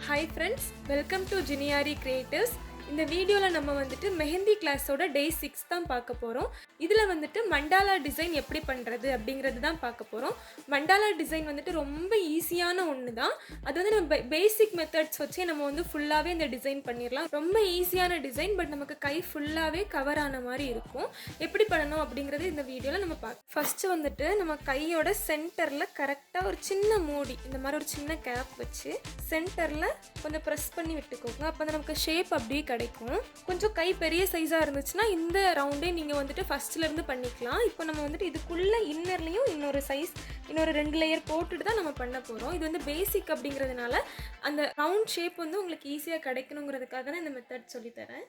Hi friends, welcome to Aari Creatives. இந்த வீடியோல நம்ம வந்துட்டு மெஹந்தி கிளாஸோட டே 6 தான் பார்க்க போறோம். இதுல வந்துட்டு மண்டாலா டிசைன் எப்படி பண்றது அப்படிங்கிறது தான் பார்க்க போறோம். மண்டாலா டிசைன் வந்துட்டு ரொம்ப ஈஸியான ஒன்று தான். அது வந்து நம்ம பேசிக் மெத்தட்ஸ் வச்சே நம்ம வந்து ஃபுல்லாவே இந்த டிசைன் பண்ணிடலாம். ரொம்ப ஈஸியான டிசைன், பட் நமக்கு கை ஃபுல்லாவே கவர் ஆன மாதிரி இருக்கும். எப்படி பண்ணணும் அப்படிங்கிறது இந்த வீடியோல நம்ம பார்க்கலாம். ஃபர்ஸ்ட் வந்துட்டு நம்ம கையோட சென்டர்ல கரெக்டா ஒரு சின்ன மூடி, இந்த மாதிரி ஒரு சின்ன கேப் வச்சு சென்டர்ல கொஞ்சம் ப்ரெஸ் பண்ணி விட்டுக்கோங்க. அப்போ நமக்கு ஷேப் அப்படியே கிடைக்கும். கொஞ்சம் கை பெரிய சைஸா இருந்துச்சுன்னா இந்த ரவுண்டே நீங்க வந்துட்டு ஃபர்ஸ்ட்ல இருந்து பண்ணிக்கலாம். இப்போ நம்ம வந்துட்டு இதுக்குள்ள இன்னர்லயும் இன்னொரு சைஸ், இன்னொரு 2 லேயர் போட்டுட்டு தான் நம்ம பண்ண போறோம். இது வந்து பேசிக் அப்படிங்கிறதுனால அந்த ரவுண்ட் ஷேப் வந்து உங்களுக்கு ஈஸியா கிடைக்கணுங்கிறதுக்காக தான் இந்த மெத்தட் சொல்லி தரேன்.